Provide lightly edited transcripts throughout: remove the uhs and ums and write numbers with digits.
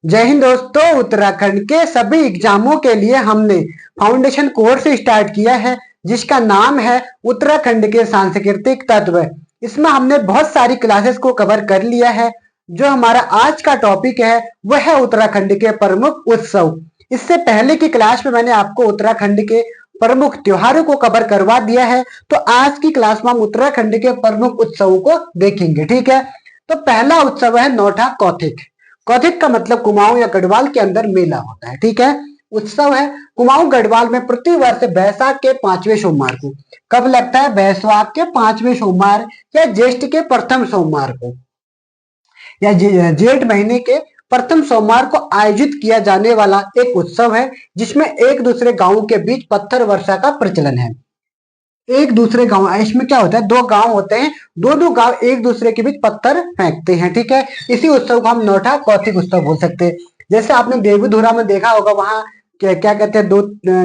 जय हिंद दोस्तों। उत्तराखंड के सभी एग्जामों के लिए हमने फाउंडेशन कोर्स स्टार्ट किया है जिसका नाम है उत्तराखंड के सांस्कृतिक तत्व। इसमें हमने बहुत सारी क्लासेस को कवर कर लिया है। जो हमारा आज का टॉपिक है वह है उत्तराखंड के प्रमुख उत्सव। इससे पहले की क्लास में मैंने आपको उत्तराखंड के प्रमुख त्योहारों को कवर करवा दिया है, तो आज की क्लास में हम उत्तराखंड के प्रमुख उत्सवों को देखेंगे। ठीक है, तो पहला उत्सव है नौठा कौथिग। कौथिग का मतलब कुमाऊं या गढ़वाल के अंदर मेला होता है। ठीक है, उत्सव है कुमाऊं गढ़वाल में प्रति वर्ष बैसाख के 5वें सोमवार को। कब लगता है? बैसाख के 5वें सोमवार या ज्येष्ठ के प्रथम सोमवार को या जेठ महीने के प्रथम सोमवार को आयोजित किया जाने वाला एक उत्सव है जिसमें एक दूसरे गांवों के बीच पत्थर वर्षा का प्रचलन है। एक दूसरे गांव, इसमें क्या होता है, दो गांव होते हैं, दोनों गांव एक दूसरे के बीच पत्थर फेंकते हैं। ठीक है, इसी उत्सव को हम नौठा कौथिग उत्सव बोल सकते हैं। जैसे आपने देवधुरा में देखा होगा, वहां क्या कहते हैं,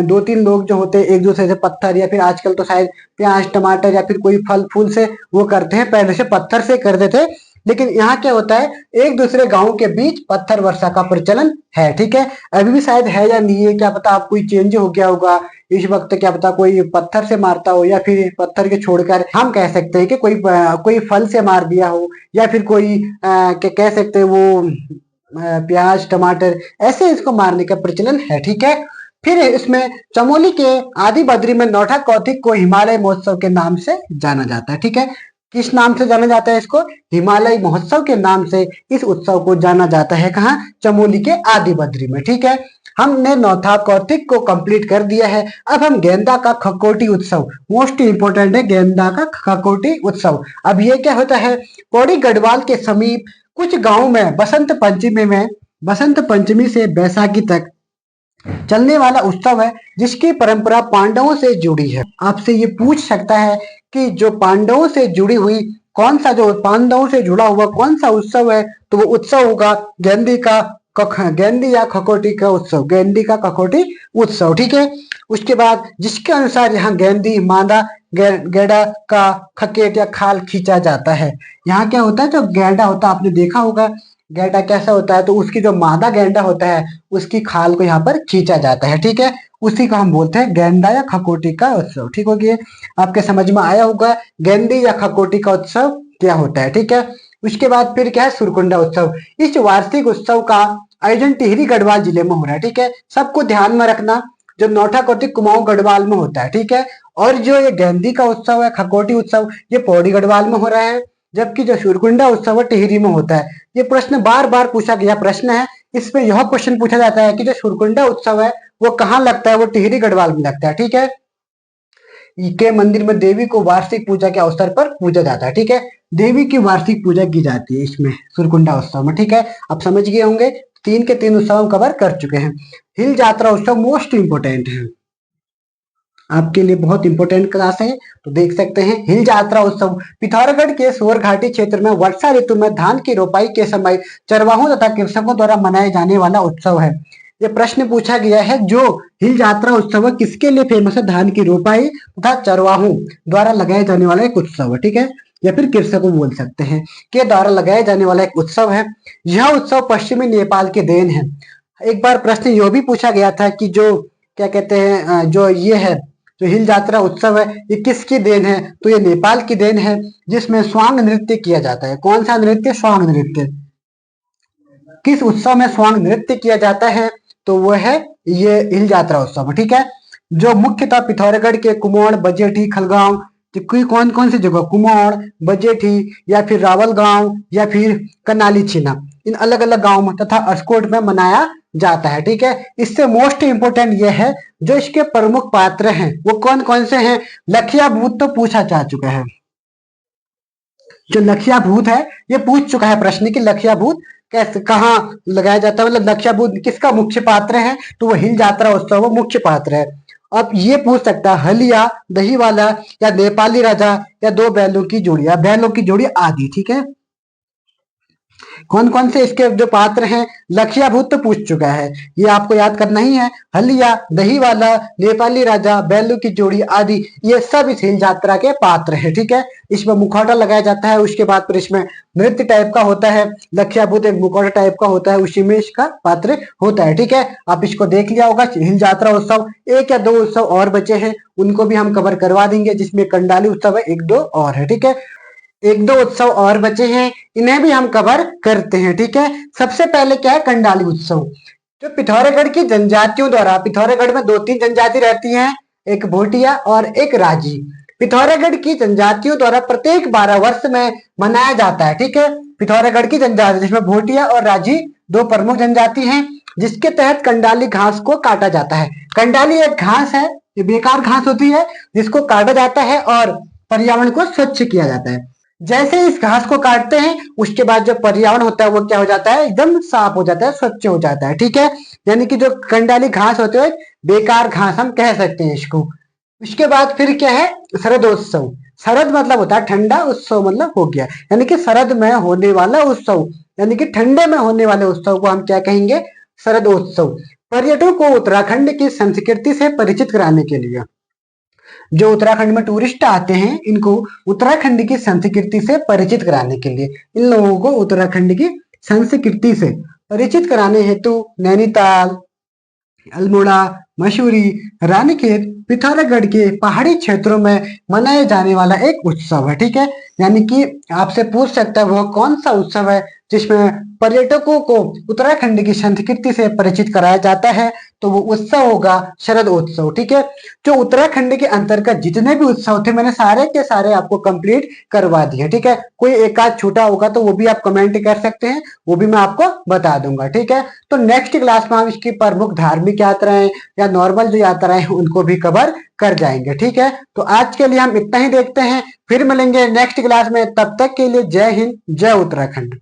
दो तीन लोग जो होते हैं एक दूसरे से पत्थर या फिर आजकल तो शायद प्याज टमाटर या फिर कोई फल फूल से वो करते हैं, पहले से पत्थर से करते थे, लेकिन यहाँ क्या होता है, एक दूसरे गांव के बीच पत्थर वर्षा का प्रचलन है। ठीक है, अभी भी शायद है या नहीं है, क्या पता आप कोई चेंज हो गया होगा इस वक्त, क्या पता कोई पत्थर से मारता हो या फिर पत्थर के छोड़कर हम कह सकते हैं कि कोई फल से मार दिया हो, या फिर कोई कह सकते हैं वो प्याज टमाटर ऐसे इसको मारने का प्रचलन है। ठीक है, फिर इसमें चमोली के आदि बद्री में नौठा कौथिग को हिमालय महोत्सव के नाम से जाना जाता है। ठीक है, किस नाम से जाना जाता है इसको? हिमालय महोत्सव के नाम से इस उत्सव को जाना जाता है। कहाँ? चमोली के आदि बद्री में। ठीक है, हमने नौठा कौथिग को कंप्लीट कर दिया है। अब हम गेंदा का खकोटी उत्सव, मोस्ट इंपोर्टेंट है गेंदा का खकोटी उत्सव। अब ये क्या होता है, पौड़ी गढ़वाल के समीप कुछ गांव में बसंत पंचमी से बैसाखी तक चलने वाला उत्सव है जिसकी परंपरा पांडवों से जुड़ी है। आपसे ये पूछ सकता है कि जो पांडवों से जुड़ी हुई कौन सा, जो पांडवों से जुड़ा हुआ कौन सा उत्सव है, तो वो उत्सव होगा गेंदी या खकोटी का उत्सव, गेंदी का खकोटी उत्सव। ठीक है, उसके बाद जिसके अनुसार यहाँ गेंदी मादा गेड़ा का खकेट या खाल खींचा जाता है। यहाँ क्या होता है, जो गेंडा होता है आपने देखा होगा गेंडा कैसा होता है, तो उसकी जो मादा गेंडा होता है उसकी खाल को यहाँ पर खींचा जाता है। ठीक है, उसी को हम बोलते हैं गेंडा या खकोटी का उत्सव। ठीक हो गया, आपके समझ में आया होगा गेंदी या खकोटी का उत्सव क्या होता है। ठीक है, उसके बाद फिर क्या है, सुरकुंडा उत्सव। इस वार्षिक उत्सव का आयोजन टिहरी गढ़वाल जिले में हो रहा है। ठीक है, सबको ध्यान में रखना, जो नौठा कौथिग कुमाऊं गढ़वाल में होता है। ठीक है, और जो ये गेंदी का उत्सव है, खकोटी उत्सव, ये पौड़ी गढ़वाल में हो रहा है, जबकि जो सुरकुंडा उत्सव है टिहरी में होता है। ये प्रश्न बार बार पूछा गया प्रश्न है। इसमें यह क्वेश्चन पूछा जाता है कि जो सुरकुंडा उत्सव है वो कहाँ लगता है, वो टिहरी गढ़वाल में लगता है। ठीक है, के मंदिर में देवी को वार्षिक पूजा के अवसर पर पूजा जाता है। ठीक है, देवी की वार्षिक पूजा की जाती है इसमें सुरकुंडा उत्सव में। ठीक है, आप समझ गए होंगे, तीन के तीन उत्सव हम कवर कर चुके हैं। हिल यात्रा उत्सव मोस्ट इंपोर्टेंट है, आपके लिए बहुत इंपॉर्टेंट क्लास है, तो देख सकते हैं। हिल यात्रा उत्सव पिथौरागढ़ के सोर घाटी क्षेत्र में वर्षा ऋतु में धान की रोपाई के समय चरवाहों तथा कृषकों द्वारा मनाए जाने वाला उत्सव है। ये प्रश्न पूछा गया है, जो हिल यात्रा उत्सव है किसके लिए फेमस है? धान की रोपाई तथा चरवाहों द्वारा लगाए जाने वाला एक उत्सव है। ठीक है, या फिर कृषकों बोल सकते हैं, के द्वारा लगाए जाने वाला एक उत्सव है। यह उत्सव पश्चिमी नेपाल के देन है। एक बार प्रश्न यह भी पूछा गया था कि जो क्या कहते हैं, जो ये है, जो हिल यात्रा उत्सव है ये किसकी देन है, तो ये नेपाल की देन है, जिसमें स्वांग नृत्य किया जाता है। कौन सा नृत्य? स्वांग नृत्य। किस उत्सव में स्वांग नृत्य किया जाता है, तो वह है ये हिल यात्रा उत्सव। ठीक है, जो मुख्यतः पिथौरागढ़ के कुमाऊं, बजेठी, खलगांव, तो कौन कौन सी जगह, कुमाऊं, बजेठी या फिर रावल गांव या फिर कनाली छीना, इन अलग अलग गांव में तथा अस्कोट में मनाया जाता है। ठीक है, इससे मोस्ट इंपोर्टेंट यह है जो इसके प्रमुख पात्र हैं वो कौन कौन से हैं। लखिया भूत तो पूछा जा चुका है, जो लखिया भूत है ये पूछ चुका है प्रश्न की लखिया भूत कैसे कहाँ लगाया जाता है, मतलब लखिया भूत किसका मुख्य पात्र है, तो वो हिल यात्रा उत्सव वो मुख्य पात्र है। अब ये पूछ सकता है हलिया, दहीवाला या नेपाली राजा या दो बैलों की जोड़ी या बैलों की जोड़ी आदि। ठीक है, कौन कौन से इसके जो पात्र हैं, लक्ष्याभूत तो पूछ चुका है, ये आपको याद करना ही है। हलिया, दही वाला, नेपाली राजा, बैलू की जोड़ी आदि ये सब इस हिल यात्रा के पात्र है। ठीक है, इसमें मुखौटा लगाया जाता है, उसके बाद फिर इसमें नृत्य टाइप का होता है, लक्ष्याभूत एक मुखौटा टाइप का होता है, उसी में इसका पात्र होता है। ठीक है, आप इसको देख लिया होगा। हिल यात्रा उत्सव एक या दो उत्सव और बचे हैं, उनको भी हम कवर करवा देंगे, जिसमें कंडाली उत्सव है, एक दो और है। ठीक है, एक दो उत्सव और बचे हैं, इन्हें भी हम कवर करते हैं। ठीक है, सबसे पहले क्या है, कंडाली उत्सव। जो पिथौरागढ़ की जनजातियों द्वारा, पिथौरागढ़ में दो तीन जनजाति रहती हैं, एक भोटिया और एक राजी। पिथौरागढ़ की जनजातियों द्वारा प्रत्येक 12 वर्ष में मनाया जाता है। ठीक है, पिथौरागढ़ की जनजाति जिसमें भोटिया और राजी दो प्रमुख जनजाति हैं, जिसके तहत कंडाली घास को काटा जाता है। कंडाली एक घास है, ये बेकार घास होती है, जिसको काटा जाता है और पर्यावरण को स्वच्छ किया जाता है। जैसे इस घास को काटते हैं, उसके बाद जो पर्यावरण होता है वो क्या हो जाता है, एकदम साफ हो जाता है, स्वच्छ हो जाता है। ठीक है, यानी कि जो कंडाली घास होते हैं, बेकार घास हम कह सकते हैं इसको। उसके बाद फिर क्या है, शरदोत्सव। शरद मतलब होता है ठंडा, उत्सव मतलब हो गया, यानी कि शरद में होने वाला उत्सव, यानी कि ठंडे में होने वाले उत्सव को हम क्या कहेंगे, शरदोत्सव। पर्यटकों को उत्तराखंड की संस्कृति से परिचित कराने के लिए, जो उत्तराखंड में टूरिस्ट आते हैं, इनको उत्तराखंड की संस्कृति से परिचित कराने के लिए, इन लोगों को उत्तराखंड की संस्कृति से परिचित कराने हेतु नैनीताल, अल्मोड़ा, मसूरी, रानीखेत, पिथौरागढ़ के पहाड़ी क्षेत्रों में मनाए जाने वाला एक उत्सव है। ठीक है, यानी कि आपसे पूछ सकता है वह कौन सा उत्सव है जिसमें पर्यटकों को उत्तराखंड की संस्कृति से परिचित कराया जाता है, तो वो उत्सव होगा शरद उत्सव। ठीक है, जो उत्तराखंड के अंतर्गत जितने भी उत्सव थे, मैंने सारे के सारे आपको कंप्लीट करवा दिए। ठीक है, कोई एक आध छूटा होगा तो वो भी आप कमेंट कर सकते हैं, वो भी मैं आपको बता दूंगा। ठीक है, तो नेक्स्ट क्लास में हम इसकी प्रमुख धार्मिक यात्राएं या नॉर्मल जो यात्राएं हैं उनको भी कवर कर जाएंगे। ठीक है, तो आज के लिए हम इतना ही देखते हैं, फिर मिलेंगे नेक्स्ट क्लास में, तब तक के लिए जय हिंद, जय उत्तराखंड।